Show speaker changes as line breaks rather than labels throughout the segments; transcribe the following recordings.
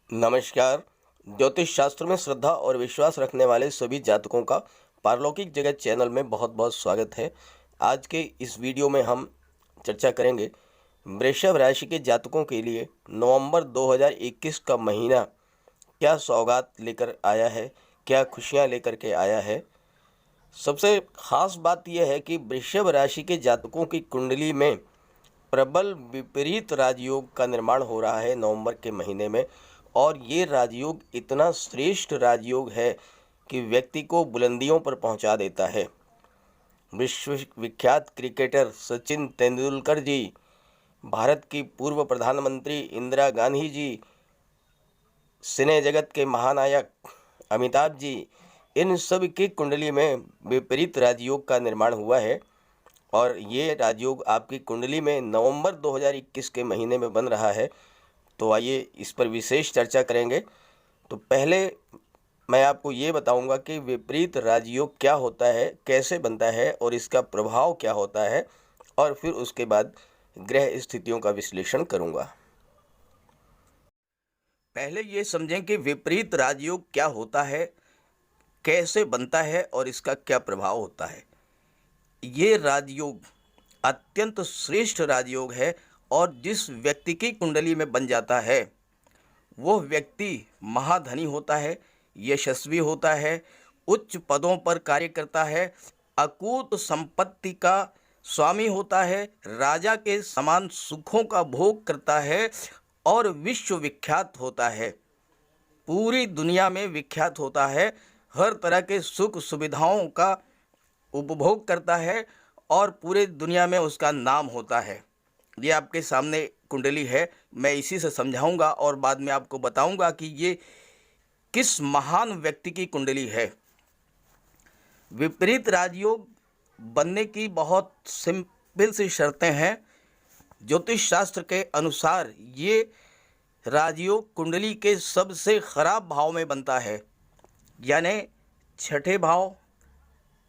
नमस्कार। ज्योतिष शास्त्र में श्रद्धा और विश्वास रखने वाले सभी जातकों का पारलौकिक जगत चैनल में बहुत बहुत स्वागत है। आज के इस वीडियो में हम चर्चा करेंगे वृषभ राशि के जातकों के लिए नवंबर 2021 का महीना क्या सौगात लेकर आया है, क्या खुशियां लेकर के आया है। सबसे खास बात यह है कि वृषभ राशि के जातकों की कुंडली में प्रबल विपरीत राजयोग का निर्माण हो रहा है नवंबर के महीने में, और ये राजयोग इतना श्रेष्ठ राजयोग है कि व्यक्ति को बुलंदियों पर पहुंचा देता है। विश्व विख्यात क्रिकेटर सचिन तेंदुलकर जी, भारत की पूर्व प्रधानमंत्री इंदिरा गांधी जी, सिने जगत के महानायक अमिताभ जी, इन सब की कुंडली में विपरीत राजयोग का निर्माण हुआ है और ये राजयोग आपकी कुंडली में नवंबर 2021 के महीने में बन रहा है। तो आइए इस पर विशेष चर्चा करेंगे। तो पहले मैं आपको ये बताऊंगा कि विपरीत राजयोग क्या होता है, कैसे बनता है और इसका प्रभाव क्या होता है, और फिर उसके बाद ग्रह स्थितियों का विश्लेषण करूंगा। पहले ये समझें कि विपरीत राजयोग क्या होता है, कैसे बनता है और इसका क्या प्रभाव होता है। ये राजयोग अत्यंत श्रेष्ठ राजयोग है और जिस व्यक्ति की कुंडली में बन जाता है वो व्यक्ति महाधनी होता है, यशस्वी होता है, उच्च पदों पर कार्य करता है, अकूत संपत्ति का स्वामी होता है, राजा के समान सुखों का भोग करता है और विश्व विख्यात होता है, पूरी दुनिया में विख्यात होता है, हर तरह के सुख सुविधाओं का उपभोग करता है और पूरे दुनिया में उसका नाम होता है। ये आपके सामने कुंडली है, मैं इसी से समझाऊंगा और बाद में आपको बताऊंगा कि ये किस महान व्यक्ति की कुंडली है। विपरीत राजयोग बनने की बहुत सिंपल सी शर्तें हैं। ज्योतिष शास्त्र के अनुसार ये राजयोग कुंडली के सबसे खराब भाव में बनता है, यानी छठे भाव,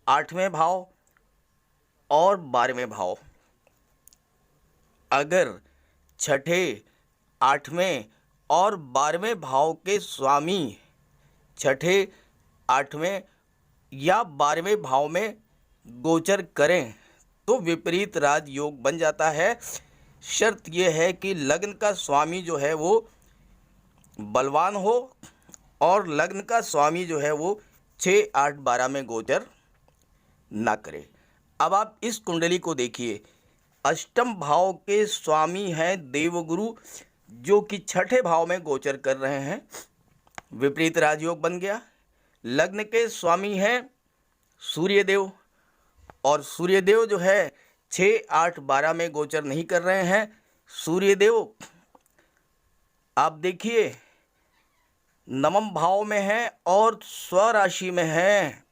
आठवें भाव और 12वें भाव। अगर छठे, आठवें और 12वें भाव के स्वामी छठे, आठवें या 12वें भाव में गोचर करें तो विपरीत राजयोग बन जाता है। शर्त यह है कि लग्न का स्वामी जो है वो बलवान हो और लग्न का स्वामी जो है वो 6, 8, 12 में गोचर ना करे। अब आप इस कुंडली को देखिए, अष्टम भाव के स्वामी हैं देवगुरु, जो कि छठे भाव में गोचर कर रहे हैं, विपरीत राजयोग बन गया। लग्न के स्वामी हैं सूर्यदेव, और सूर्यदेव जो है 6, 8, 12 में गोचर नहीं कर रहे हैं। सूर्यदेव आप देखिए नवम भाव में है और स्वराशि में है,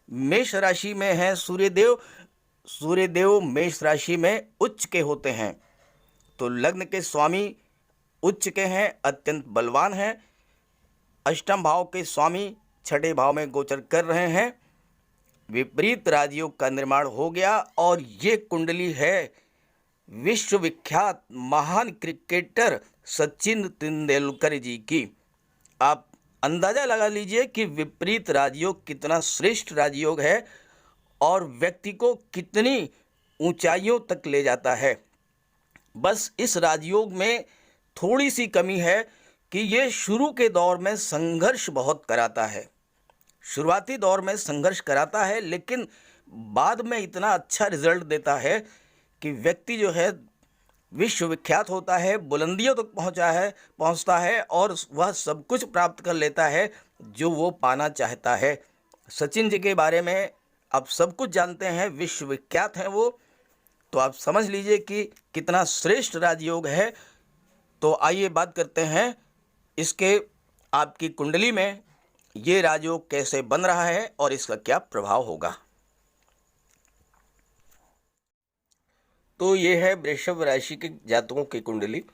मेष राशि में है सूर्यदेव। सूर्यदेव मेष राशि में उच्च के होते हैं, तो लग्न के स्वामी उच्च के हैं, अत्यंत बलवान हैं। अष्टम भाव के स्वामी छठे भाव में गोचर कर रहे हैं, विपरीत राजयोग का निर्माण हो गया। और ये कुंडली है विश्व विख्यात महान क्रिकेटर सचिन तेंदुलकर जी की। आप अंदाज़ा लगा लीजिए कि विपरीत राजयोग कितना श्रेष्ठ राजयोग है और व्यक्ति को कितनी ऊंचाइयों तक ले जाता है। बस इस राजयोग में थोड़ी सी कमी है कि ये शुरू के दौर में संघर्ष बहुत कराता है, शुरुआती दौर में संघर्ष कराता है, लेकिन बाद में इतना अच्छा रिजल्ट देता है कि व्यक्ति जो है विश्व विख्यात होता है, बुलंदियों तक पहुंचता है और वह सब कुछ प्राप्त कर लेता है जो वो पाना चाहता है। सचिन जी के बारे में आप सब कुछ जानते हैं, विश्व विख्यात हैं वो, तो आप समझ लीजिए कि कितना श्रेष्ठ राजयोग है। तो आइए बात करते हैं इसके, आपकी कुंडली में ये राजयोग कैसे बन रहा है और इसका क्या प्रभाव होगा। तो ये है वृषभ राशि के जातकों की कुंडली।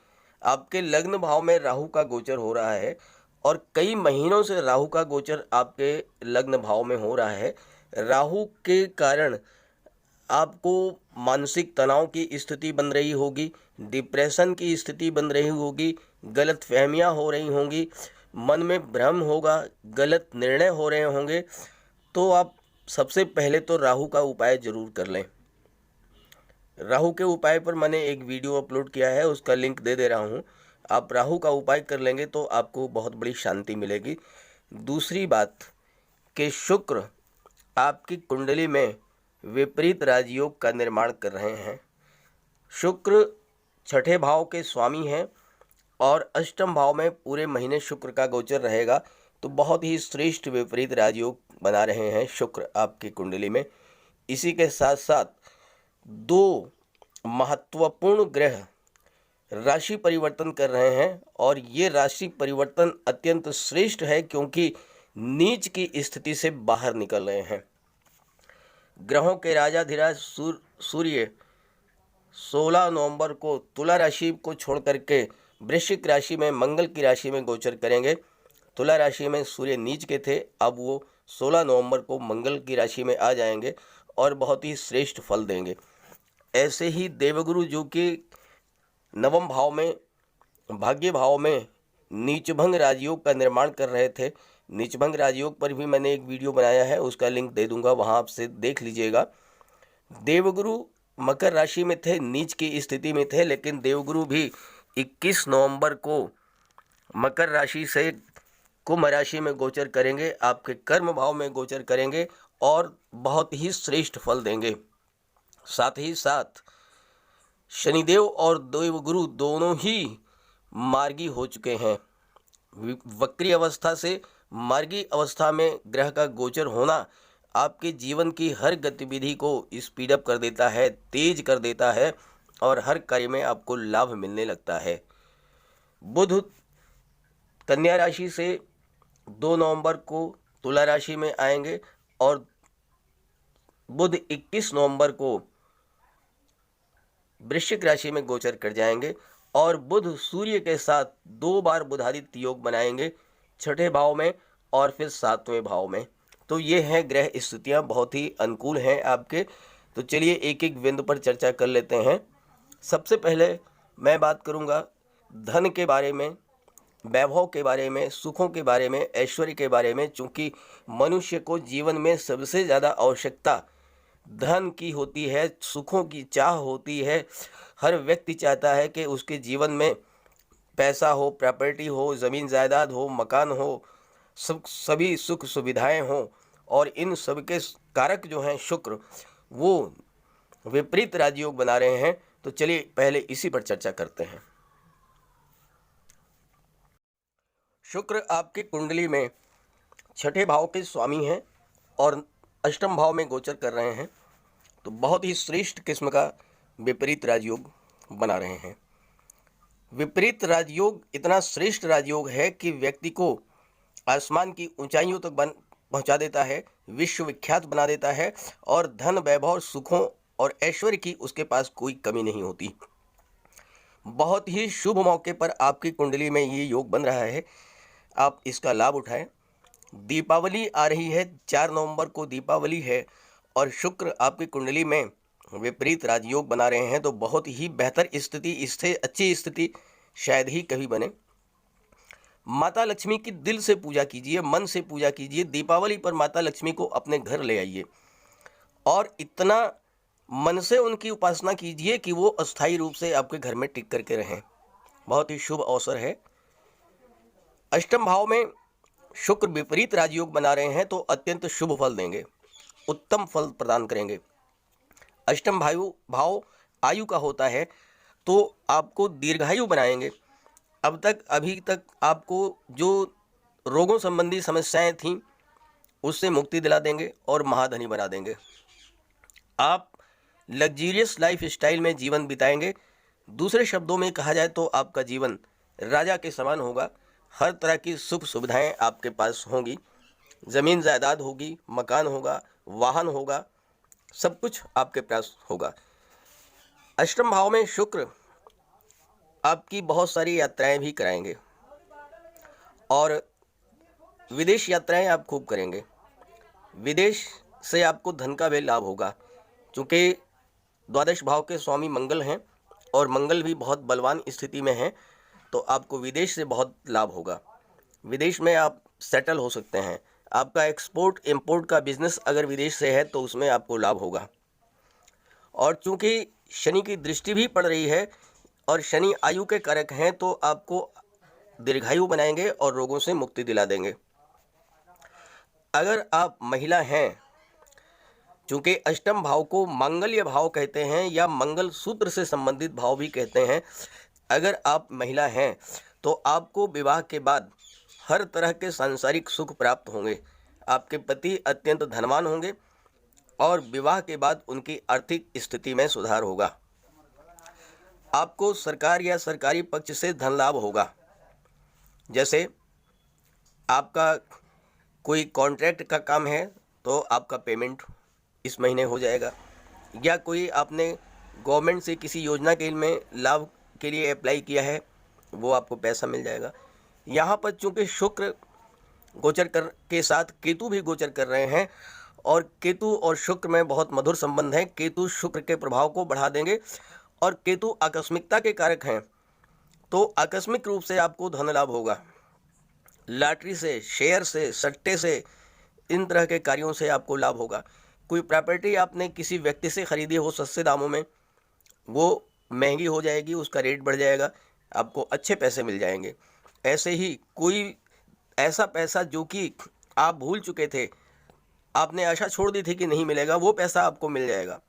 आपके लग्न भाव में राहु का गोचर हो रहा है और कई महीनों से राहु का गोचर आपके लग्न भाव में हो रहा है। राहु के कारण आपको मानसिक तनाव की स्थिति बन रही होगी,
डिप्रेशन की स्थिति बन रही होगी, गलत फहमियाँ हो रही होंगी, मन में भ्रम होगा, गलत निर्णय हो रहे होंगे, तो आप सबसे पहले तो राहु का उपाय जरूर कर लें। राहु के उपाय पर मैंने एक वीडियो अपलोड किया है, उसका लिंक दे रहा हूँ। आप राहु का उपाय कर लेंगे तो आपको बहुत बड़ी शांति मिलेगी। दूसरी बात कि शुक्र आपकी कुंडली में विपरीत राजयोग का निर्माण कर रहे हैं। शुक्र छठे भाव के स्वामी हैं और अष्टम भाव में पूरे महीने शुक्र का गोचर रहेगा, तो बहुत ही श्रेष्ठ विपरीत राजयोग बना रहे हैं शुक्र आपकी कुंडली में। इसी के साथ साथ दो महत्वपूर्ण ग्रह राशि परिवर्तन कर रहे हैं और ये राशि परिवर्तन अत्यंत श्रेष्ठ है क्योंकि नीच की स्थिति से बाहर निकल रहे हैं। ग्रहों के राजाधिराज सूर्य 16 नवंबर को तुला राशि को छोड़ करके वृश्चिक राशि में मंगल की राशि में गोचर करेंगे। तुला राशि में सूर्य नीच के थे, अब वो 16 नवंबर को मंगल की राशि में आ जाएंगे और बहुत ही श्रेष्ठ फल देंगे। ऐसे ही देवगुरु जो कि नवम भाव में भाग्य भाव में नीचभंग राजयोग का निर्माण कर रहे थे। नीचभंग राजयोग पर भी मैंने एक वीडियो बनाया है, उसका लिंक दे दूंगा, वहां आपसे देख लीजिएगा। देवगुरु मकर राशि में थे, नीच की स्थिति में थे, लेकिन देवगुरु भी 21 नवंबर को मकर राशि से कुंभ राशि में गोचर करेंगे, आपके कर्म भाव में गोचर करेंगे और बहुत ही श्रेष्ठ फल देंगे। साथ ही साथ शनिदेव और देवगुरु दोनों ही मार्गी हो चुके हैं। वक्री अवस्था से मार्गी अवस्था में ग्रह का गोचर होना आपके जीवन की हर गतिविधि को स्पीड अप कर देता है, तेज कर देता है और हर कार्य में आपको लाभ मिलने लगता है। बुध कन्या राशि से 2 नवंबर को तुला राशि में आएंगे और बुध 21 नवंबर को वृश्चिक राशि में गोचर कर जाएंगे और बुध सूर्य के साथ 2 बार बुधादित्य योग बनाएंगे, छठे भाव में और फिर 7वें भाव में। तो ये हैं ग्रह स्थितियाँ, बहुत ही अनुकूल हैं आपके। तो चलिए एक एक बिंदु पर चर्चा कर लेते हैं। सबसे पहले मैं बात करूँगा धन के बारे में, वैभव के बारे में, सुखों के बारे में, ऐश्वर्य के बारे में। चूँकि मनुष्य को जीवन में सबसे ज़्यादा आवश्यकता धन की होती है, सुखों की चाह होती है। हर व्यक्ति चाहता है कि उसके जीवन में पैसा हो, प्रॉपर्टी हो, ज़मीन जायदाद हो, मकान हो, सभी सुख सुविधाएं हों, और इन सब के कारक जो हैं शुक्र, वो विपरीत राजयोग बना रहे हैं। तो चलिए पहले इसी पर चर्चा करते हैं। शुक्र आपकी कुंडली में छठे भाव के स्वामी हैं और अष्टम भाव में गोचर कर रहे हैं, तो बहुत ही श्रेष्ठ किस्म का विपरीत राजयोग बना रहे हैं। विपरीत राजयोग इतना श्रेष्ठ राजयोग है कि व्यक्ति को आसमान की ऊंचाइयों तक पहुंचा देता है, विश्व विख्यात बना देता है और धन, वैभव, सुखों और ऐश्वर्य की उसके पास कोई कमी नहीं होती। बहुत ही शुभ मौके पर आपकी कुंडली में ये योग बन रहा है, आप इसका लाभ उठाएं। दीपावली आ रही है, 4 नवंबर को दीपावली है और शुक्र आपकी कुंडली में विपरीत राजयोग बना रहे हैं, तो बहुत ही बेहतर स्थिति, इससे अच्छी स्थिति शायद ही कभी बने। माता लक्ष्मी की दिल से पूजा कीजिए, मन से पूजा कीजिए। दीपावली पर माता लक्ष्मी को अपने घर ले आइए और इतना मन से उनकी उपासना कीजिए कि वो अस्थायी रूप से आपके घर में टिक करके रहें। बहुत ही शुभ अवसर है। अष्टम भाव में शुक्र विपरीत राजयोग बना रहे हैं, तो अत्यंत शुभ फल देंगे, उत्तम फल प्रदान करेंगे। अष्टम भाव आयु का होता है, तो आपको दीर्घायु बनाएंगे। अभी तक आपको जो रोगों संबंधी समस्याएं थीं उससे मुक्ति दिला देंगे और महाधनी बना देंगे। आप लग्जरियस लाइफ स्टाइल में जीवन बिताएंगे। दूसरे शब्दों में कहा जाए तो आपका जीवन राजा के समान होगा। हर तरह की सुख सुविधाएं आपके पास होंगी, ज़मीन जायदाद होगी, मकान होगा, वाहन होगा, सब कुछ आपके पास होगा। अष्टम भाव में शुक्र आपकी बहुत सारी यात्राएं भी कराएंगे और विदेश यात्राएं आप खूब करेंगे। विदेश से आपको धन का भी लाभ होगा, क्योंकि द्वादश भाव के स्वामी मंगल हैं और मंगल भी बहुत बलवान स्थिति में है, तो आपको विदेश से बहुत लाभ होगा। विदेश में आप सेटल हो सकते हैं। आपका एक्सपोर्ट इंपोर्ट का बिजनेस अगर विदेश से है तो उसमें आपको लाभ होगा। और चूंकि शनि की दृष्टि भी पड़ रही है और शनि आयु के कारक हैं, तो आपको दीर्घायु बनाएंगे और रोगों से मुक्ति दिला देंगे। अगर आप महिला हैं, चूंकि अष्टम भाव को मांगल्य भाव कहते हैं या मंगल सूत्र से संबंधित भाव भी कहते हैं, अगर आप महिला हैं तो आपको विवाह के बाद हर तरह के सांसारिक सुख प्राप्त होंगे। आपके पति अत्यंत धनवान होंगे और विवाह के बाद उनकी आर्थिक स्थिति में सुधार होगा। आपको सरकार या सरकारी पक्ष से धन लाभ होगा। जैसे आपका कोई कॉन्ट्रैक्ट का काम है तो आपका पेमेंट इस महीने हो जाएगा, या कोई आपने गवर्नमेंट से किसी योजना के में लाभ के लिए अप्लाई किया है, वो आपको पैसा मिल जाएगा। यहाँ पर चूँकि शुक्र गोचर कर के साथ केतु भी गोचर कर रहे हैं और केतु और शुक्र में बहुत मधुर संबंध है। केतु शुक्र के प्रभाव को बढ़ा देंगे और केतु आकस्मिकता के कारक हैं, तो आकस्मिक रूप से आपको धन लाभ होगा। लॉटरी से, शेयर से, सट्टे से, इन तरह के कार्यों से आपको लाभ होगा। कोई प्रॉपर्टी आपने किसी व्यक्ति से खरीदी हो सस्ते दामों में, वो महंगी हो जाएगी, उसका रेट बढ़ जाएगा, आपको अच्छे पैसे मिल जाएंगे। ऐसे ही कोई ऐसा पैसा जो कि आप भूल चुके थे, आपने आशा छोड़ दी थी कि नहीं मिलेगा, वो पैसा आपको मिल जाएगा।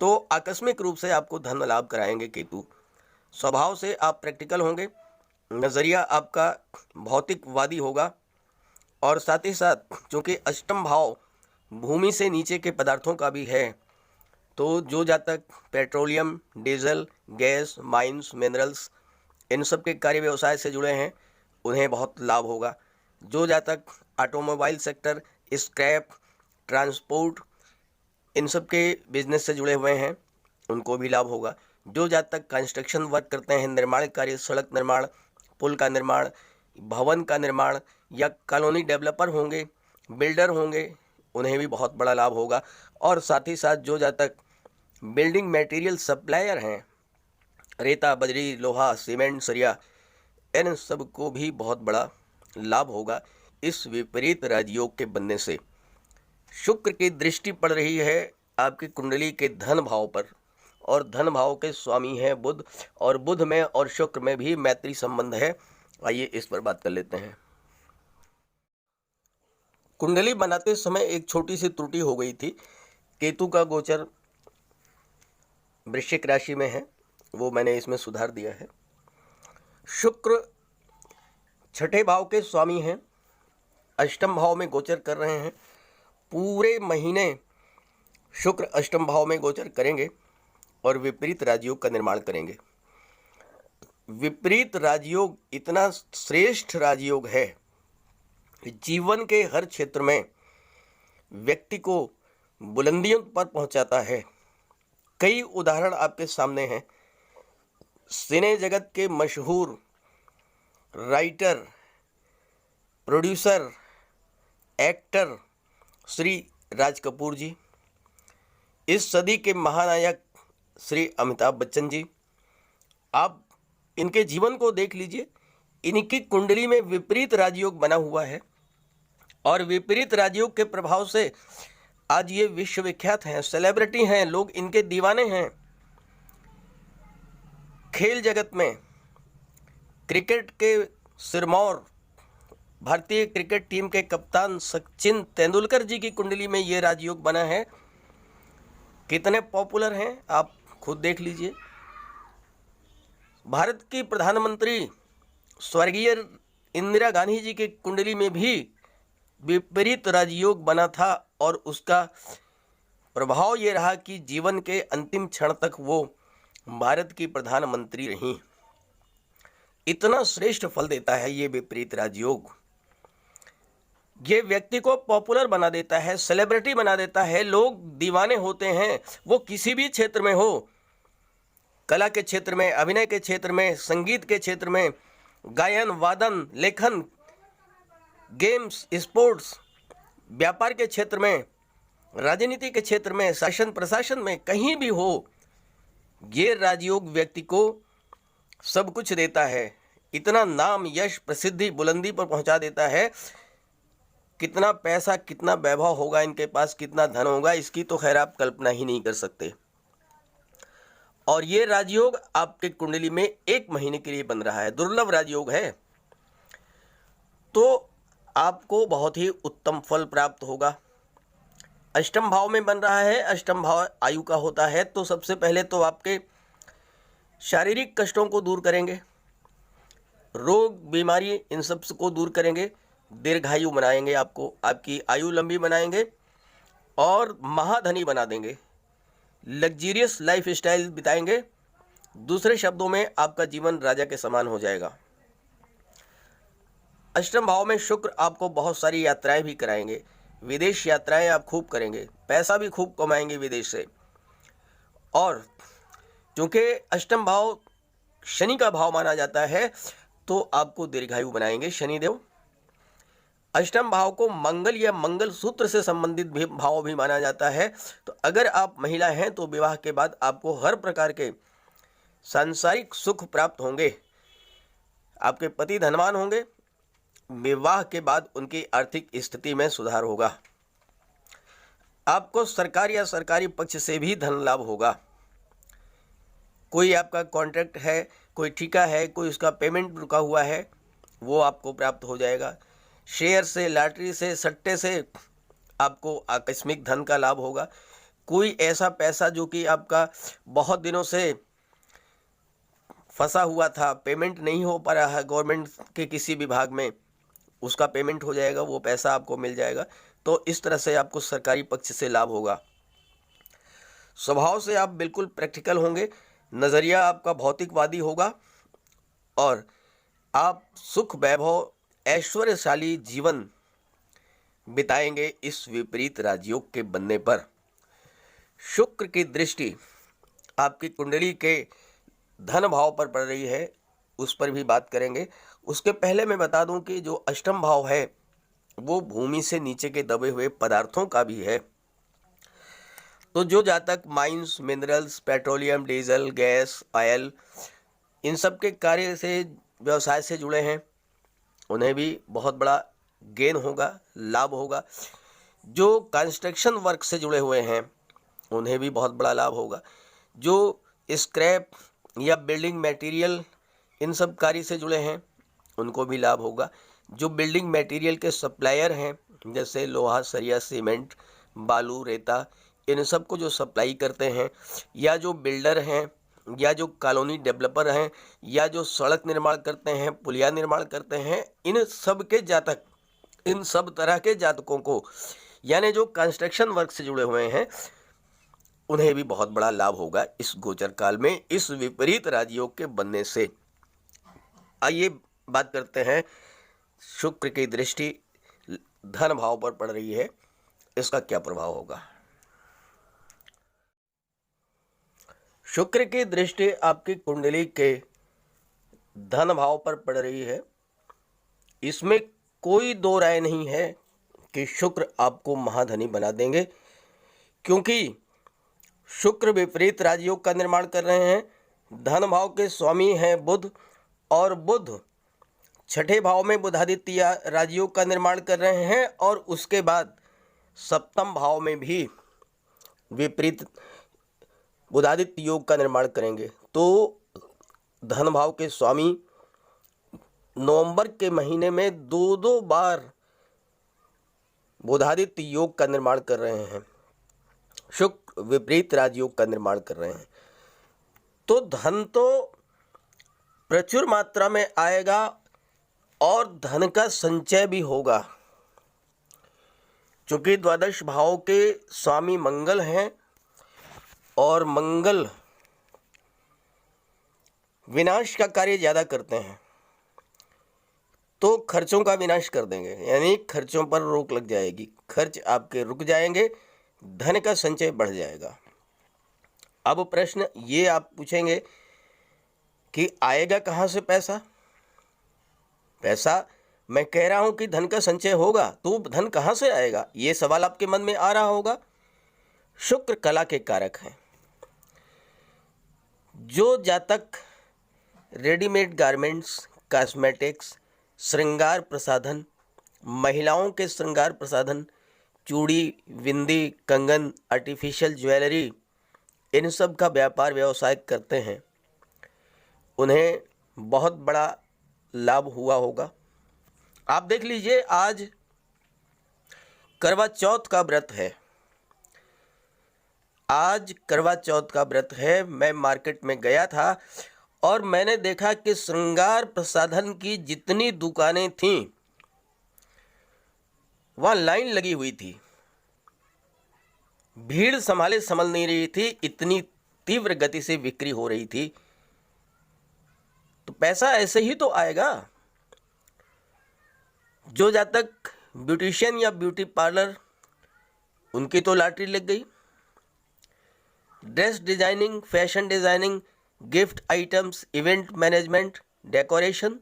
तो आकस्मिक रूप से आपको धन लाभ कराएंगे केतु। स्वभाव से आप प्रैक्टिकल होंगे, नज़रिया आपका भौतिकवादी होगा और साथ ही साथ चूँकि अष्टम भाव भूमि से नीचे के पदार्थों का भी है, तो जो जातक petroleum, diesel, gas, mines, minerals, इन सब के कार्य व्यवसाय से जुड़े हैं, उन्हें बहुत लाभ होगा। जो जातक ऑटोमोबाइल सेक्टर, स्क्रैप, ट्रांसपोर्ट, इन सब के बिजनेस से जुड़े हुए हैं, उनको भी लाभ होगा। जो जातक कंस्ट्रक्शन वर्क करते हैं, निर्माण कार्य, सड़क निर्माण, पुल का निर्माण, भवन का निर्माण, या कॉलोनी डेवलपर होंगे, बिल्डर होंगे, उन्हें भी बहुत बड़ा लाभ होगा। और साथ ही साथ जो जातक बिल्डिंग मटेरियल सप्लायर हैं, रेता, बजरी, लोहा, सीमेंट, सरिया, इन सब को भी बहुत बड़ा लाभ होगा इस विपरीत राजयोग के बनने से। शुक्र की दृष्टि पड़ रही है आपकी कुंडली के धन भाव पर, और धन भाव के स्वामी हैं बुध, और बुध में और शुक्र में भी मैत्री संबंध है। आइए इस पर बात कर लेते हैं। कुंडली बनाते समय एक छोटी सी त्रुटि हो गई थी। केतु का गोचर वृश्चिक राशि में है, वो मैंने इसमें सुधार दिया है। शुक्र छठे भाव के स्वामी हैं, अष्टम भाव में गोचर कर रहे हैं। पूरे महीने शुक्र अष्टम भाव में गोचर करेंगे और विपरीत राजयोग का निर्माण करेंगे। विपरीत राजयोग इतना श्रेष्ठ राजयोग है, जीवन के हर क्षेत्र में व्यक्ति को बुलंदियों पर पहुंचाता है। कई उदाहरण आपके सामने हैं। सिने जगत के मशहूर writer, producer, actor Shri Raj Kapoor जी, इस सदी के महानायक श्री अमिताभ बच्चन जी, आप इनके जीवन को देख लीजिए। इनकी कुंडली में विपरीत राजयोग बना हुआ है और विपरीत राजयोग के प्रभाव से आज ये विश्वविख्यात हैं, सेलिब्रिटी हैं, लोग इनके दीवाने हैं। खेल जगत में क्रिकेट के सिरमौर, भारतीय क्रिकेट टीम के कप्तान सचिन तेंदुलकर जी की कुंडली में ये राजयोग बना है। कितने पॉपुलर हैं आप खुद देख लीजिए। भारत की प्रधानमंत्री स्वर्गीय इंदिरा गांधी जी की कुंडली में भी विपरीत राजयोग बना था और उसका प्रभाव ये रहा कि जीवन के अंतिम क्षण तक वो भारत की प्रधानमंत्री रहीं। इतना श्रेष्ठ फल देता है ये विपरीत राजयोग। ये व्यक्ति को पॉपुलर बना देता है, सेलिब्रिटी बना देता है, लोग दीवाने होते हैं। वो किसी भी क्षेत्र में हो, कला के क्षेत्र में, अभिनय के क्षेत्र में, संगीत के क्षेत्र में, गायन, वादन, लेखन, गेम्स, स्पोर्ट्स, व्यापार के क्षेत्र में, राजनीति के क्षेत्र में, शासन प्रशासन में, कहीं भी हो, ये राजयोग व्यक्ति को सब कुछ देता है, इतना नाम यश प्रसिद्धि बुलंदी पर पहुंचा देता है। कितना पैसा कितना वैभव होगा इनके पास, कितना धन होगा, इसकी तो खैर आप कल्पना ही नहीं कर सकते। और ये राजयोग आपके कुंडली में 1 महीने के लिए बन रहा है, दुर्लभ राजयोग है। तो आपको बहुत ही उत्तम फल प्राप्त होगा। अष्टम भाव में बन रहा है, अष्टम भाव आयु का होता है। तो सबसे पहले तो आपके शारीरिक कष्टों को दूर करेंगे, रोग बीमारी इन सब को दूर करेंगे, दीर्घायु बनाएंगे, आपको आपकी आयु लंबी बनाएंगे और महाधनी बना देंगे, लग्जीरियस लाइफ स्टाइल बिताएंगे। दूसरे शब्दों में आपका जीवन राजा के समान हो जाएगा। अष्टम भाव में शुक्र आपको बहुत सारी यात्राएं भी कराएंगे, विदेश यात्राएं आप खूब करेंगे, पैसा भी खूब कमाएंगे विदेश से। और चूँकि अष्टम भाव शनि का भाव माना जाता है तो आपको दीर्घायु बनाएंगे शनिदेव। अष्टम भाव को मंगल या मंगल सूत्र से संबंधित भी भाव भी माना जाता है। तो अगर आप महिला हैं तो विवाह के बाद आपको हर प्रकार के सांसारिक सुख प्राप्त होंगे, आपके पति धनवान होंगे, विवाह के बाद उनकी आर्थिक स्थिति में सुधार होगा, आपको सरकार या सरकारी पक्ष से भी धन लाभ होगा। कोई आपका कॉन्ट्रैक्ट है, कोई ठेका है, कोई उसका पेमेंट रुका हुआ है, वो आपको प्राप्त हो जाएगा। शेयर से, लॉटरी से, सट्टे से आपको आकस्मिक धन का लाभ होगा। कोई ऐसा पैसा जो कि आपका बहुत दिनों से फंसा हुआ था, पेमेंट नहीं हो पा रहा है गवर्नमेंट के किसी विभाग में, उसका पेमेंट हो जाएगा, वो पैसा आपको मिल जाएगा। तो इस तरह से आपको सरकारी पक्ष से लाभ होगा। स्वभाव से आप बिल्कुल प्रैक्टिकल होंगे, नज़रिया आपका भौतिकवादी होगा और आप सुख वैभव ऐश्वर्यशाली जीवन बिताएंगे इस विपरीत राजयोग के बनने पर। शुक्र की दृष्टि आपकी कुंडली के धन भाव पर पड़ रही है, उस पर भी बात करेंगे। उसके पहले मैं बता दूं कि जो अष्टम भाव है वो भूमि से नीचे के दबे हुए पदार्थों का भी है। तो जो जातक mines, minerals, petroleum, diesel, gas, oil in सब के कार्य से, व्यवसाय से जुड़े हैं, उन्हें भी बहुत बड़ा गेन होगा, लाभ होगा। जो कंस्ट्रक्शन वर्क से जुड़े हुए हैं उन्हें भी बहुत बड़ा लाभ होगा। जो स्क्रैप या बिल्डिंग मटेरियल इन सब कार्य से जुड़े हैं उनको भी लाभ होगा। जो बिल्डिंग मटेरियल के सप्लायर हैं, जैसे लोहा, सरिया, सीमेंट, बालू, रेता, इन सब को जो सप्लाई करते हैं, या जो बिल्डर हैं, या जो कॉलोनी डेवलपर हैं, या जो सड़क निर्माण करते हैं, पुलिया निर्माण करते हैं, इन सब के जातक, इन सब तरह के जातकों को, यानी जो कंस्ट्रक्शन वर्क से जुड़े हुए हैं, उन्हें भी बहुत बड़ा लाभ होगा इस गोचर काल में, इस विपरीत राजयोग के बनने से। आइए बात करते हैं, शुक्र की दृष्टि धन भाव पर पड़ रही है, इसका क्या प्रभाव होगा। शुक्र की दृष्टि आपकी कुंडली के धन भाव पर पड़ रही है, इसमें कोई दो राय नहीं है कि शुक्र आपको महाधनी बना देंगे, क्योंकि शुक्र विपरीत राजयोग का निर्माण कर रहे हैं। धन भाव के स्वामी हैं बुध, और बुध छठे भाव में बुधादित्य राजयोग का निर्माण कर रहे हैं, और उसके बाद सप्तम भाव में भी विपरीत बुधादित्य योग का निर्माण करेंगे। तो धन भाव के स्वामी नवंबर के महीने में 2-2 बार बुधादित्य योग का निर्माण कर रहे हैं, शुक्र विपरीत राजयोग का निर्माण कर रहे हैं। तो धन तो प्रचुर मात्रा में आएगा और धन का संचय भी होगा। चूंकि द्वादश भाव के स्वामी मंगल हैं और मंगल विनाश का कार्य ज़्यादा करते हैं, तो खर्चों का विनाश कर देंगे, यानी खर्चों पर रोक लग जाएगी, खर्च आपके रुक जाएंगे, धन का संचय बढ़ जाएगा। अब प्रश्न ये आप पूछेंगे कि आएगा कहाँ से पैसा? पैसा मैं कह रहा हूँ कि धन का संचय होगा, तो धन कहाँ से आएगा, ये सवाल आपके मन में आ रहा होगा। शुक्र कला के कारक हैं, जो जातक रेडीमेड गारमेंट्स, कॉस्मेटिक्स, श्रृंगार प्रसाधन, महिलाओं के श्रृंगार प्रसाधन, चूड़ी, बिंदी, कंगन, आर्टिफिशियल ज्वेलरी, इन सब का व्यापार व्यवसाय करते हैं, उन्हें बहुत बड़ा लाभ हुआ होगा। आप देख लीजिए, आज करवा चौथ का व्रत है। आज करवा चौथ का व्रत है। मैं मार्केट में गया था और मैंने देखा कि श्रृंगार प्रसाधन की जितनी दुकानें थीं, वहाँ लाइन लगी हुई थी। भीड़ संभल नहीं रही थी, इतनी तीव्र गति से बिक्री हो रही थी। तो पैसा ऐसे ही तो आएगा। जो जातक ब्यूटिशियन या ब्यूटी पार्लर, उनकी तो लॉटरी लग गई। Dress designing, fashion designing, gift items, event management, decoration,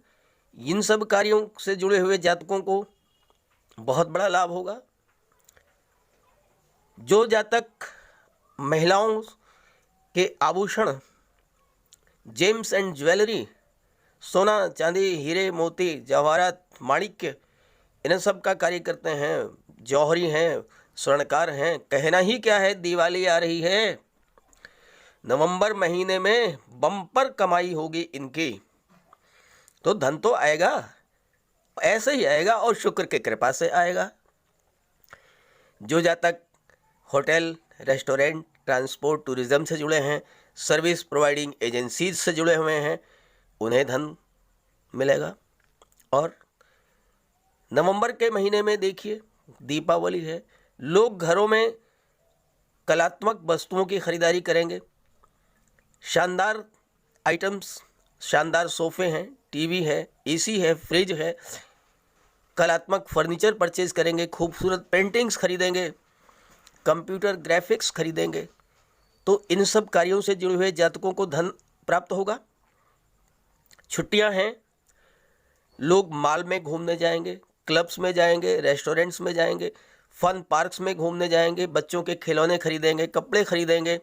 इन सब कार्यों से जुड़े हुए जातकों को बहुत बड़ा लाभ होगा। जो जातक महिलाओं के आभूषण, जेम्स एंड ज्वेलरी, सोना, चांदी, हीरे, मोती, जवाहरात, माणिक्य, इन सब का कार्य करते हैं, जौहरी हैं, स्वर्णकार हैं, कहना ही क्या है, दिवाली आ रही है। नवंबर महीने में बम्पर कमाई होगी इनकी। तो धन तो आएगा, ऐसे ही आएगा और शुक्र की कृपा से आएगा। जो जातक होटल, रेस्टोरेंट, ट्रांसपोर्ट, टूरिज्म से जुड़े हैं, सर्विस प्रोवाइडिंग एजेंसीज से जुड़े हुए हैं, उन्हें धन मिलेगा। और नवंबर के महीने में देखिए, दीपावली है, लोग घरों में कलात्मक वस्तुओं की खरीदारी करेंगे। शानदार आइटम्स, शानदार सोफे हैं, टीवी है, एसी है, फ्रिज है, कलात्मक फर्नीचर परचेज करेंगे, खूबसूरत पेंटिंग्स खरीदेंगे, कंप्यूटर ग्राफिक्स खरीदेंगे। तो इन सब कार्यों से जुड़े हुए जातकों को धन प्राप्त होगा। छुट्टियां हैं, लोग मॉल में घूमने जाएंगे, क्लब्स में जाएंगे, रेस्टोरेंट्स में जाएंगे, फन पार्क्स में घूमने जाएंगे, बच्चों के खिलौने खरीदेंगे, कपड़े खरीदेंगे।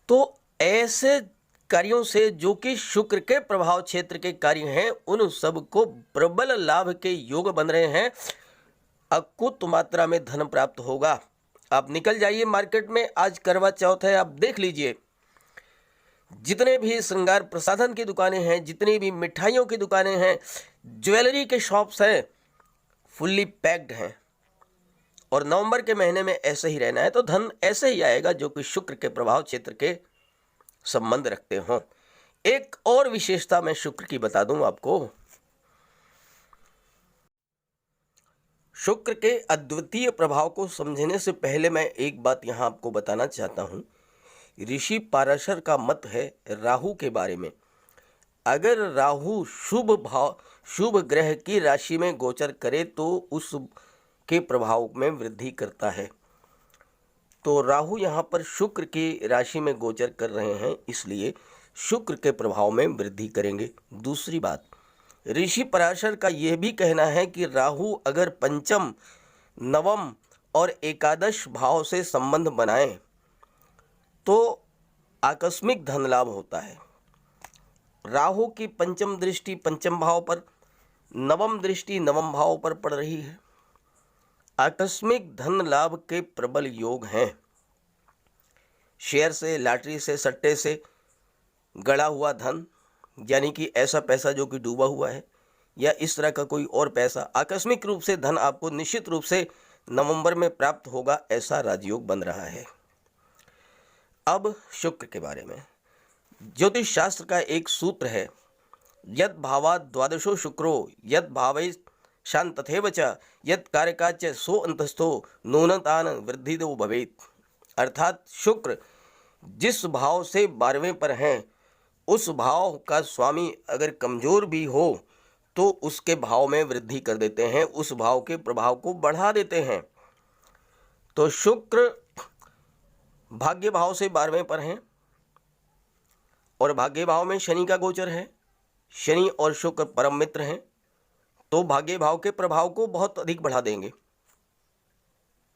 तो ऐसे कार्यों से, जो कि शुक्र के प्रभाव क्षेत्र के कार्य हैं, उन सब को प्रबल लाभ के योग बन रहे हैं। अकुत मात्रा में धन प्राप्त होगा। आप निकल जाइए मार्केट में, आज करवा चौथ है, आप देख लीजिए, जितने भी श्रृंगार प्रसाधन की दुकानें हैं, जितनी भी मिठाइयों की दुकानें हैं, ज्वेलरी के शॉप्स हैं, फुल्ली पैक्ड हैं। और नवंबर के महीने में ऐसे ही रहना है, तो धन ऐसे ही आएगा जो कि शुक्र के प्रभाव क्षेत्र के संबंध रखते हों। एक और विशेषता मैं शुक्र की बता दूं आपको। शुक्र के अद्वितीय प्रभाव को समझने से पहले मैं एक बात यहाँ आपको बताना चाहता हूँ। ऋषि पाराशर का मत है राहु के बारे में। अगर राहु शुभ ग्रह की राशि में गोचर करे तो उसके प्रभाव में वृद्धि करता है। तो राहु यहाँ पर शुक्र की राशि में गोचर कर रहे हैं, इसलिए शुक्र के प्रभाव में वृद्धि करेंगे। दूसरी बात, ऋषि पराशर का यह भी कहना है कि राहु अगर पंचम, नवम और एकादश भाव से संबंध बनाए तो आकस्मिक धन लाभ होता है। राहु की पंचम दृष्टि पंचम भाव पर, नवम दृष्टि नवम भाव पर पड़ रही है। आकस्मिक धन लाभ के प्रबल योग हैं। शेयर से, लॉटरी से, सट्टे से गड़ा हुआ धन, यानी कि ऐसा पैसा जो कि डूबा हुआ है, या इस तरह का कोई और पैसा, आकस्मिक रूप से धन आपको निश्चित रूप से नवंबर में प्राप्त होगा, ऐसा राजयोग बन रहा है। अब शुक्र के बारे में ज्योतिष शास्त्र का एक सूत्र है, यद भावाद द्वादशो शुक्रो यद भावै शांत तथैव च यद कारकाच सो अंतस्थो नूनतान वृद्धिदो भवेत्। अर्थात शुक्र जिस भाव से 12वें पर हैं, उस भाव का स्वामी अगर कमजोर भी हो तो उसके भाव में वृद्धि कर देते हैं, उस भाव के प्रभाव को बढ़ा देते हैं। तो शुक्र भाग्य भाव से 12वें पर हैं और भाग्य भाव में शनि का गोचर है। शनि और शुक्र परम मित्र हैं, तो भाग्य भाव के प्रभाव को बहुत अधिक बढ़ा देंगे,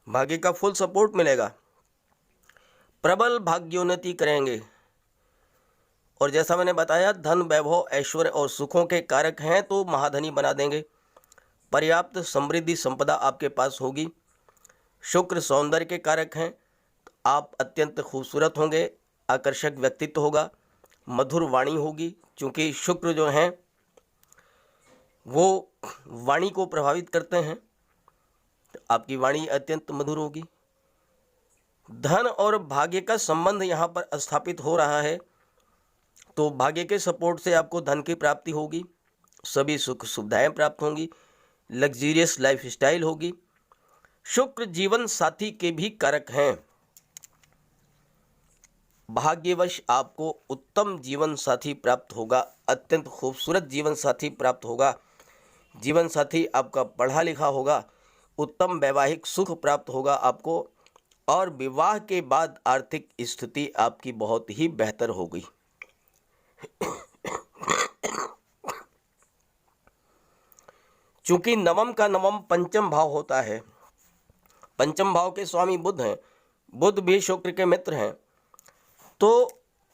भाग्य का फुल सपोर्ट मिलेगा, प्रबल भाग्योन्नति करेंगे। और जैसा मैंने बताया धन वैभव ऐश्वर्य और सुखों के कारक हैं तो महाधनी बना देंगे। पर्याप्त समृद्धि संपदा आपके पास होगी। शुक्र सौंदर्य के कारक हैं, आप अत्यंत खूबसूरत होंगे, आकर्षक व्यक्तित्व होगा, मधुर वाणी होगी, क्योंकि शुक्र जो हैं वो वाणी को प्रभावित करते हैं, तो आपकी वाणी अत्यंत मधुर होगी। धन और भाग्य का संबंध यहाँ पर स्थापित हो रहा है, तो भाग्य के सपोर्ट से आपको धन की प्राप्ति होगी, सभी सुख सुविधाएं प्राप्त होंगी, लग्जरियस लाइफस्टाइल होगी। शुक्र जीवन साथी के भी कारक हैं। भाग्यवश आपको उत्तम जीवन साथी प्राप्त होगा, अत्यंत खूबसूरत जीवन साथी प्राप्त होगा। जीवन साथी आपका पढ़ा लिखा होगा, उत्तम वैवाहिक सुख प्राप्त होगा आपको, और विवाह के बाद आर्थिक स्थिति आपकी बहुत ही बेहतर होगी। चूंकि नवम का नवम पंचम भाव होता है, पंचम भाव के स्वामी बुध हैं, बुध भी शुक्र के मित्र हैं, तो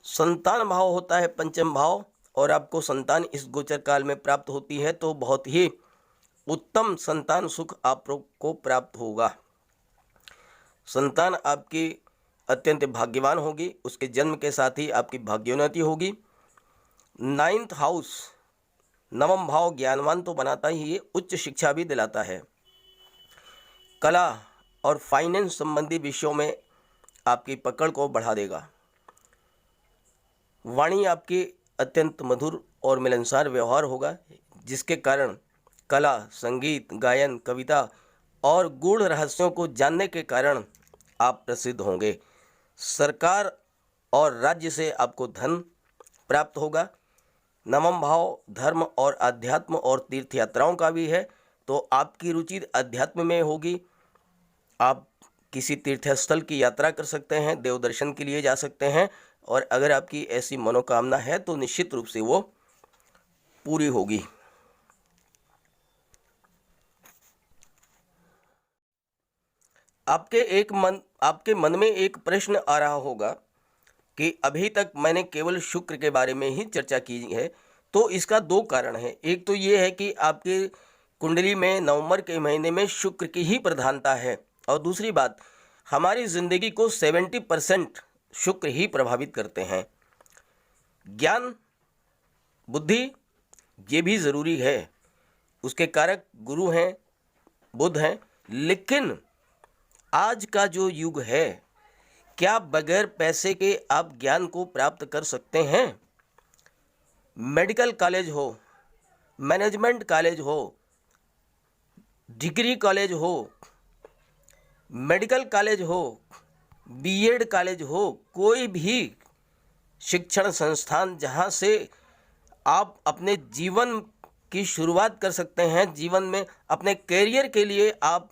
संतान भाव होता है पंचम भाव, और आपको संतान इस गोचर काल में प्राप्त होती है, तो बहुत ही उत्तम संतान सुख आपको प्राप्त होगा। संतान आपकी अत्यंत भाग्यवान होगी, उसके जन्म के साथ ही आपकी भाग्योन्नति होगी। 9th हाउस, नवम भाव ज्ञानवान तो बनाता ही है, उच्च शिक्षा भी दिलाता है। कला और फाइनेंस संबंधी विषयों में आपकी पकड़ को बढ़ा देगा। वाणी आपकी अत्यंत मधुर और मिलनसार व्यवहार होगा, जिसके कारण कला, संगीत, गायन, कविता और गूढ़ रहस्यों को जानने के कारण आप प्रसिद्ध होंगे। सरकार और राज्य से आपको धन प्राप्त होगा। नवम भाव धर्म और आध्यात्म और तीर्थ यात्राओं का भी है, तो आपकी रुचि अध्यात्म में होगी। आप किसी तीर्थस्थल की यात्रा कर सकते हैं, देव दर्शन के लिए जा सकते हैं, और अगर आपकी ऐसी मनोकामना है तो निश्चित रूप से वो पूरी होगी। आपके मन में एक प्रश्न आ रहा होगा कि अभी तक मैंने केवल शुक्र के बारे में ही चर्चा की है, तो इसका दो कारण है। एक तो ये है कि आपके कुंडली में नवंबर के महीने में शुक्र की ही प्रधानता है, और दूसरी बात हमारी ज़िंदगी को 70% शुक्र ही प्रभावित करते हैं। ज्ञान, बुद्धि ये भी ज़रूरी है, उसके कारक गुरु हैं, बुध हैं, लेकिन आज का जो युग है, क्या बगैर पैसे के आप ज्ञान को प्राप्त कर सकते हैं? मेडिकल कॉलेज हो, मैनेजमेंट कॉलेज हो, डिग्री कॉलेज हो, मेडिकल कॉलेज हो, बीएड कॉलेज हो, कोई भी शिक्षण संस्थान जहाँ से आप अपने जीवन की शुरुआत कर सकते हैं, जीवन में अपने कैरियर के लिए आप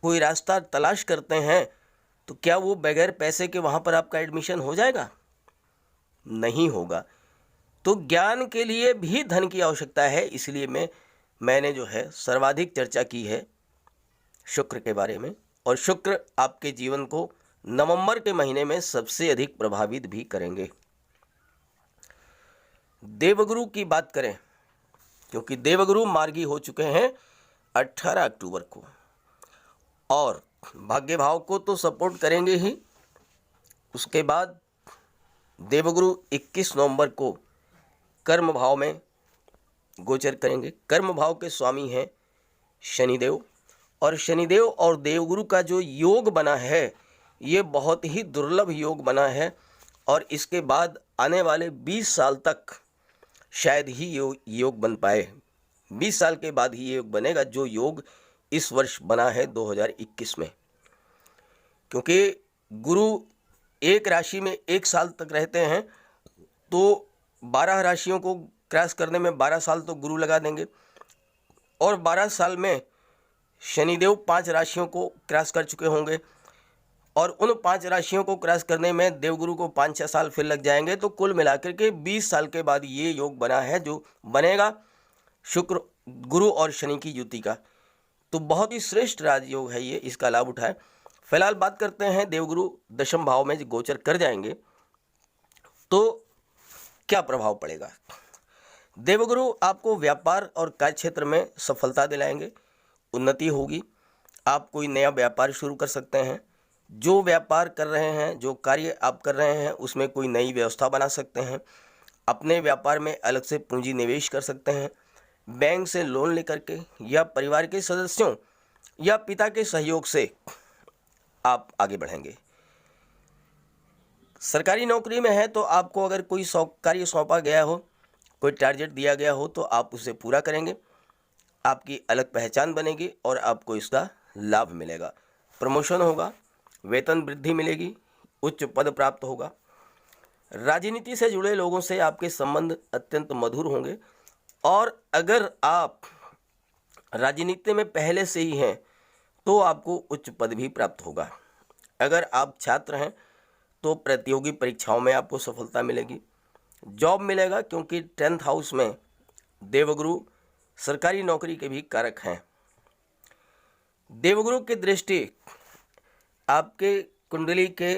कोई रास्ता तलाश करते हैं, तो क्या वो बगैर पैसे के वहाँ पर आपका एडमिशन हो जाएगा? नहीं होगा। तो ज्ञान के लिए भी धन की आवश्यकता है, इसलिए मैंने जो है सर्वाधिक चर्चा की है शुक्र के बारे में, और शुक्र आपके जीवन को नवंबर के महीने में सबसे अधिक प्रभावित भी करेंगे। देवगुरु की बात करें, क्योंकि देवगुरु मार्गी हो चुके हैं 18 अक्टूबर को, और भाग्य भाव को तो सपोर्ट करेंगे ही। उसके बाद देवगुरु 21 नवंबर को कर्म भाव में गोचर करेंगे। कर्म भाव के स्वामी हैं शनिदेव, और शनिदेव और देवगुरु का जो योग बना है ये बहुत ही दुर्लभ योग बना है, और इसके बाद आने वाले 20 साल तक शायद ही योग बन पाए। 20 साल के बाद ही ये योग बनेगा, जो योग इस वर्ष बना है 2021 में, क्योंकि गुरु एक राशि में 1 साल तक रहते हैं, तो 12 राशियों को क्रॉस करने में 12 साल तो गुरु लगा देंगे, और 12 साल में शनिदेव 5 राशियों को क्रॉस कर चुके होंगे, और उन 5 राशियों को क्रॉस करने में देवगुरु को 5-6 साल फिर लग जाएंगे। तो कुल मिलाकर के 20 साल के बाद ये योग बना है, जो बनेगा शुक्र, गुरु और शनि की युति का। तो बहुत ही श्रेष्ठ राजयोग है ये, इसका लाभ उठाएं। फिलहाल बात करते हैं देवगुरु दशम भाव में गोचर कर जाएंगे, तो क्या प्रभाव पड़ेगा। देवगुरु आपको व्यापार और कार्य क्षेत्र में सफलता दिलाएंगे, उन्नति होगी। आप कोई नया व्यापार शुरू कर सकते हैं। जो व्यापार कर रहे हैं, जो कार्य आप कर रहे हैं, उसमें कोई नई व्यवस्था बना सकते हैं। अपने व्यापार में अलग से पूंजी निवेश कर सकते हैं। बैंक से लोन लेकर के या परिवार के सदस्यों या पिता के सहयोग से आप आगे बढ़ेंगे। सरकारी नौकरी में है तो आपको अगर कोई कार्य सौंपा गया हो, कोई टारगेट दिया गया हो, तो आप उसे पूरा करेंगे। आपकी अलग पहचान बनेगी और आपको इसका लाभ मिलेगा। प्रमोशन होगा, वेतन वृद्धि मिलेगी, उच्च पद प्राप्त होगा। राजनीति से जुड़े लोगों से आपके संबंध अत्यंत मधुर होंगे। और अगर आप राजनीति में पहले से ही हैं तो आपको उच्च पद भी प्राप्त होगा। अगर आप छात्र हैं तो प्रतियोगी परीक्षाओं में आपको सफलता मिलेगी। जॉब मिलेगा, क्योंकि 10th हाउस में देवगुरु सरकारी नौकरी के भी कारक हैं। देवगुरु की दृष्टि आपके कुंडली के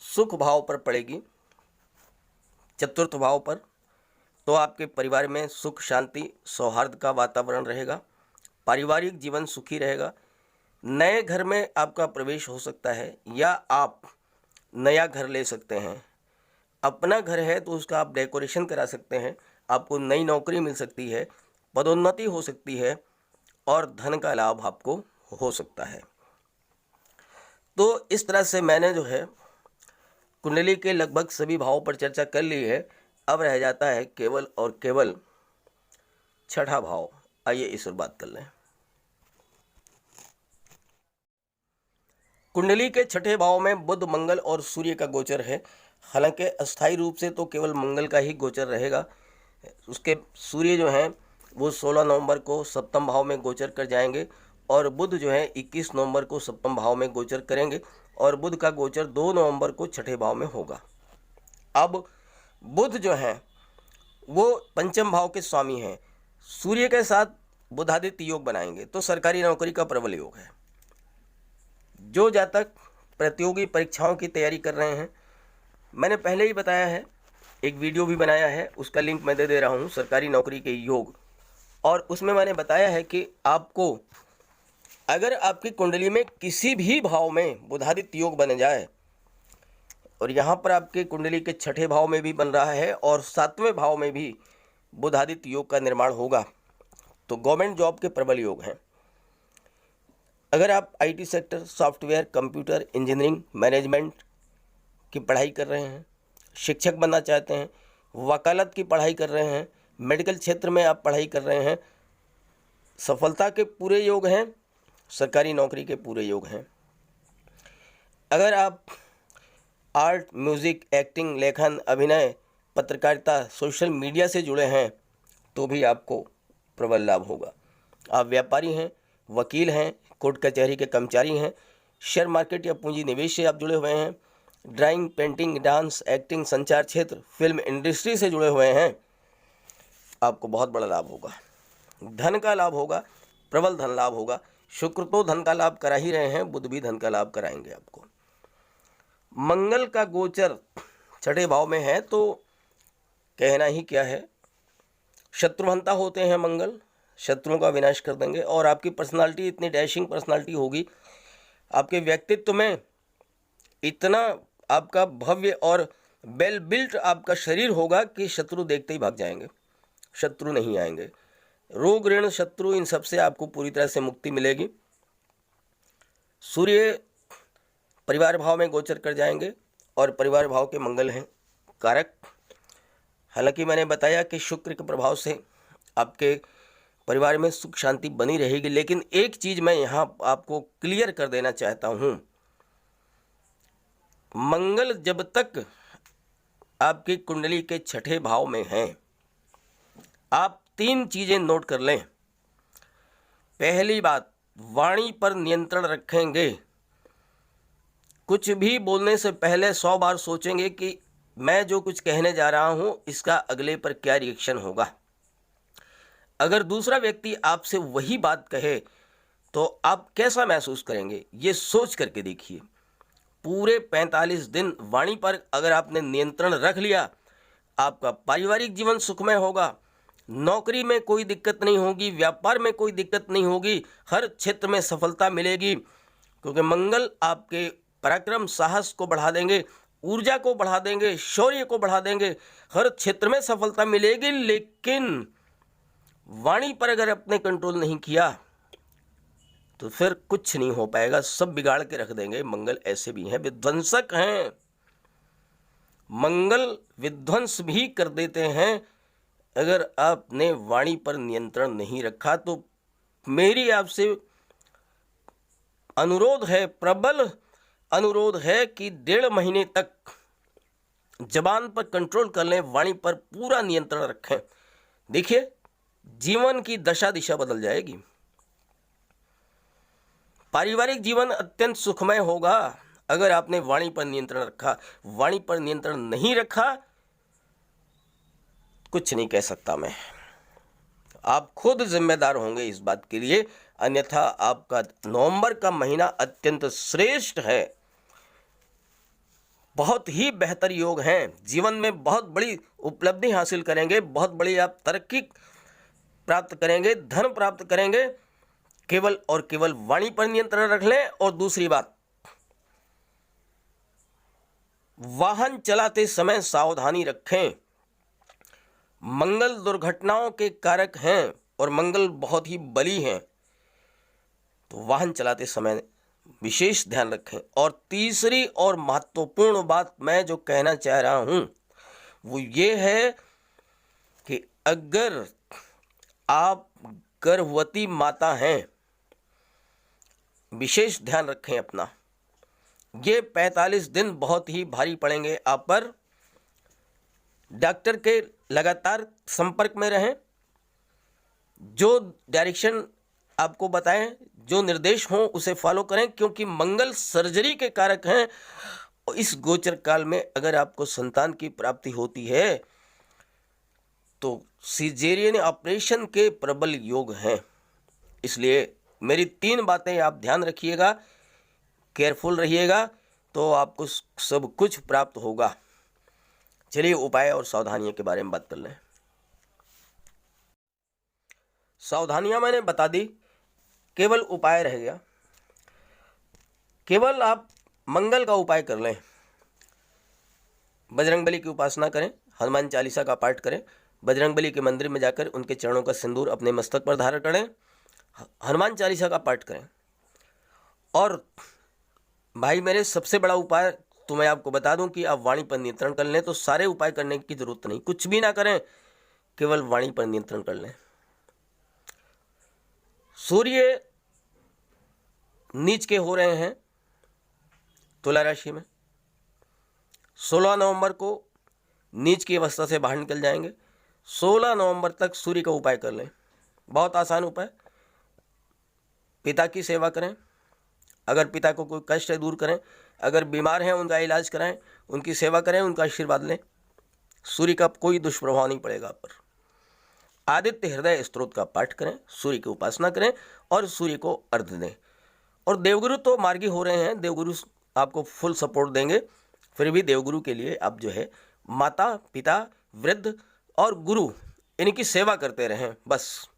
सुख भाव पर पड़ेगी, चतुर्थ भाव पर, तो आपके परिवार में सुख शांति सौहार्द का वातावरण रहेगा। पारिवारिक जीवन सुखी रहेगा। नए घर में आपका प्रवेश हो सकता है या आप नया घर ले सकते हैं। अपना घर है तो उसका आप डेकोरेशन करा सकते हैं। आपको नई नौकरी मिल सकती है, पदोन्नति हो सकती है और धन का लाभ आपको हो सकता है। तो इस तरह से मैंने जो है कुंडली के लगभग सभी भावों पर चर्चा कर ली है। अब रह जाता है केवल और केवल छठा भाव। आइए इस पर बात कर लें। कुंडली के छठे भाव में बुध, मंगल और सूर्य का गोचर है। हालांकि अस्थायी रूप से तो केवल मंगल का ही गोचर रहेगा। उसके सूर्य जो हैं वो 16 नवंबर को सप्तम भाव में गोचर कर जाएंगे और बुध जो है 21 नवंबर को सप्तम भाव में गोचर करेंगे और बुध का गोचर 2 नवंबर को छठे भाव में होगा। अब बुध जो हैं वो पंचम भाव के स्वामी हैं। सूर्य के साथ बुधादित्य योग बनाएंगे तो सरकारी नौकरी का प्रबल योग है। जो जातक प्रतियोगी परीक्षाओं की तैयारी कर रहे हैं, मैंने पहले ही बताया है, एक वीडियो भी बनाया है, उसका लिंक मैं दे रहा हूँ, सरकारी नौकरी के योग। और उसमें मैंने बताया है कि आपको अगर आपकी कुंडली में किसी भी भाव में बुधादित्य योग बन जाए, और यहाँ पर आपके कुंडली के छठे भाव में भी बन रहा है और 7वें भाव में भी बुधादित्य योग का निर्माण होगा, तो गवर्नमेंट जॉब के प्रबल योग हैं। अगर आप IT sector, software, computer, engineering, management की पढ़ाई कर रहे हैं, शिक्षक बनना चाहते हैं, वकालत की पढ़ाई कर रहे हैं, मेडिकल क्षेत्र में आप पढ़ाई कर रहे हैं, सफलता के पूरे योग हैं, सरकारी नौकरी के पूरे योग हैं। अगर आप आर्ट, म्यूज़िक, एक्टिंग, लेखन, अभिनय, पत्रकारिता, सोशल मीडिया से जुड़े हैं तो भी आपको प्रबल लाभ होगा। आप व्यापारी हैं, वकील हैं, कोर्ट कचहरी के कर्मचारी हैं, शेयर मार्केट या पूंजी निवेश से आप जुड़े हुए हैं, ड्राइंग, पेंटिंग, डांस, एक्टिंग, संचार क्षेत्र, फिल्म इंडस्ट्री से जुड़े हुए हैं, आपको बहुत बड़ा लाभ होगा। धन का लाभ होगा, प्रबल धन लाभ होगा। शुक्र तो धन का लाभ करा ही रहे हैं, बुध भी धन का लाभ कराएंगे आपको। मंगल का गोचर छठे भाव में है तो कहना ही क्या है। शत्रुहंता होते हैं मंगल, शत्रुओं का विनाश कर देंगे और आपकी पर्सनालिटी इतनी डैशिंग पर्सनालिटी होगी, आपके व्यक्तित्व में इतना आपका भव्य और वेल बिल्ट आपका शरीर होगा कि शत्रु देखते ही भाग जाएंगे, शत्रु नहीं आएंगे। रोग, ऋण, शत्रु, इन सब से आपको पूरी तरह से मुक्ति मिलेगी। सूर्य परिवार भाव में गोचर कर जाएंगे और परिवार भाव के मंगल हैं कारक। हालांकि मैंने बताया कि शुक्र के प्रभाव से आपके परिवार में सुख शांति बनी रहेगी, लेकिन एक चीज़ मैं यहाँ आपको क्लियर कर देना चाहता हूँ। मंगल जब तक आपकी कुंडली के छठे भाव में हैं, आप 3 चीज़ें नोट कर लें। पहली बात, वाणी पर नियंत्रण रखेंगे। कुछ भी बोलने से पहले 100 बार सोचेंगे कि मैं जो कुछ कहने जा रहा हूँ इसका अगले पर क्या रिएक्शन होगा। अगर दूसरा व्यक्ति आपसे वही बात कहे तो आप कैसा महसूस करेंगे, ये सोच करके देखिए। पूरे 45 दिन वाणी पर अगर आपने नियंत्रण रख लिया आपका पारिवारिक जीवन सुखमय होगा, नौकरी में कोई दिक्कत नहीं होगी, व्यापार में कोई दिक्कत नहीं होगी, हर क्षेत्र में सफलता मिलेगी, क्योंकि मंगल आपके पराक्रम साहस को बढ़ा देंगे, ऊर्जा को बढ़ा देंगे, शौर्य को बढ़ा देंगे, हर क्षेत्र में सफलता मिलेगी। लेकिन वाणी पर अगर आपने कंट्रोल नहीं किया तो फिर कुछ नहीं हो पाएगा, सब बिगाड़ के रख देंगे। मंगल ऐसे भी हैं, विध्वंसक हैं, मंगल विध्वंस भी कर देते हैं अगर आपने वाणी पर नियंत्रण नहीं रखा। तो मेरी आपसे अनुरोध है, प्रबल अनुरोध है कि 1.5 महीने तक जबान पर कंट्रोल कर लें, वाणी पर पूरा नियंत्रण रखें। देखिए, जीवन की दशा दिशा बदल जाएगी, पारिवारिक जीवन अत्यंत सुखमय होगा अगर आपने वाणी पर नियंत्रण रखा। वाणी पर नियंत्रण नहीं रखा, कुछ नहीं कह सकता मैं, आप खुद जिम्मेदार होंगे इस बात के लिए। अन्यथा आपका नवंबर का महीना अत्यंत श्रेष्ठ है, बहुत ही बेहतर योग हैं, जीवन में बहुत बड़ी उपलब्धि हासिल करेंगे, बहुत बड़ी आप तरक्की प्राप्त करेंगे, धन प्राप्त करेंगे। केवल और केवल वाणी पर नियंत्रण रख लें। और दूसरी बात, वाहन चलाते समय सावधानी रखें, मंगल दुर्घटनाओं के कारक हैं और मंगल बहुत ही बली हैं, तो वाहन चलाते समय विशेष ध्यान रखें। और तीसरी और महत्वपूर्ण बात मैं जो कहना चाह रहा हूं वो ये है कि अगर आप गर्भवती माता हैं, विशेष ध्यान रखें अपना, ये 45 दिन बहुत ही भारी पड़ेंगे आप पर। डॉक्टर के लगातार संपर्क में रहें, जो डायरेक्शन आपको बताएं, जो निर्देश हों उसे फॉलो करें, क्योंकि मंगल सर्जरी के कारक हैं। और इस गोचर काल में अगर आपको संतान की प्राप्ति होती है तो सिजेरियन ऑपरेशन के प्रबल योग हैं। इसलिए मेरी 3 बातें आप ध्यान रखिएगा, केयरफुल रहिएगा, तो आपको सब कुछ प्राप्त होगा। चलिए उपाय और सावधानियों के बारे में बात कर लें। सावधानियां मैंने बता दी, केवल उपाय रह गया। केवल आप मंगल का उपाय कर लें, बजरंगबली की उपासना करें, हनुमान चालीसा का पाठ करें, बजरंगबली के मंदिर में जाकर उनके चरणों का सिंदूर अपने मस्तक पर धारण करें, हनुमान चालीसा का पाठ करें। और भाई मेरे सबसे बड़ा उपाय तो मैं आपको बता दूं कि आप वाणी पर नियंत्रण कर लें, तो सारे उपाय करने की जरूरत नहीं, कुछ भी ना करें, केवल वाणी पर नियंत्रण कर लें। सूर्य नीच के हो रहे हैं तुला राशि में, 16 नवंबर को नीच की अवस्था से बाहर निकल जाएंगे। 16 नवंबर तक सूर्य का उपाय कर लें, बहुत आसान उपाय। पिता की सेवा करें, अगर पिता को कोई कष्ट है दूर करें, अगर बीमार हैं उनका इलाज कराएं, उनकी सेवा करें, उनका आशीर्वाद लें, सूर्य का कोई दुष्प्रभाव नहीं पड़ेगा आप पर। आदित्य हृदय स्तोत्र का पाठ करें, सूर्य की उपासना करें और सूर्य को अर्घ्य दें। और देवगुरु तो मार्गी हो रहे हैं, देवगुरु आपको फुल सपोर्ट देंगे, फिर भी देवगुरु के लिए आप जो है माता पिता वृद्ध और गुरु इनकी सेवा करते रहें बस।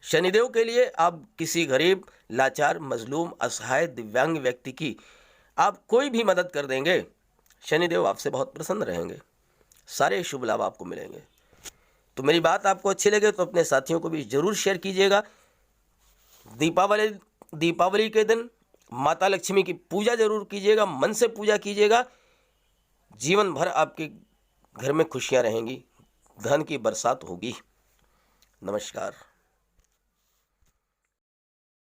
शनिदेव के लिए आप किसी गरीब लाचार मजलूम असहाय दिव्यांग व्यक्ति की आप कोई भी मदद कर देंगे, शनिदेव आपसे बहुत प्रसन्न रहेंगे, सारे शुभ लाभ आपको मिलेंगे। तो मेरी बात आपको अच्छी लगे तो अपने साथियों को भी जरूर शेयर कीजिएगा। दीपावली के दिन माता लक्ष्मी की पूजा जरूर कीजिएगा, मन से पूजा कीजिएगा, जीवन भर आपके घर में खुशियां रहेंगी, धन की बरसात होगी। नमस्कार।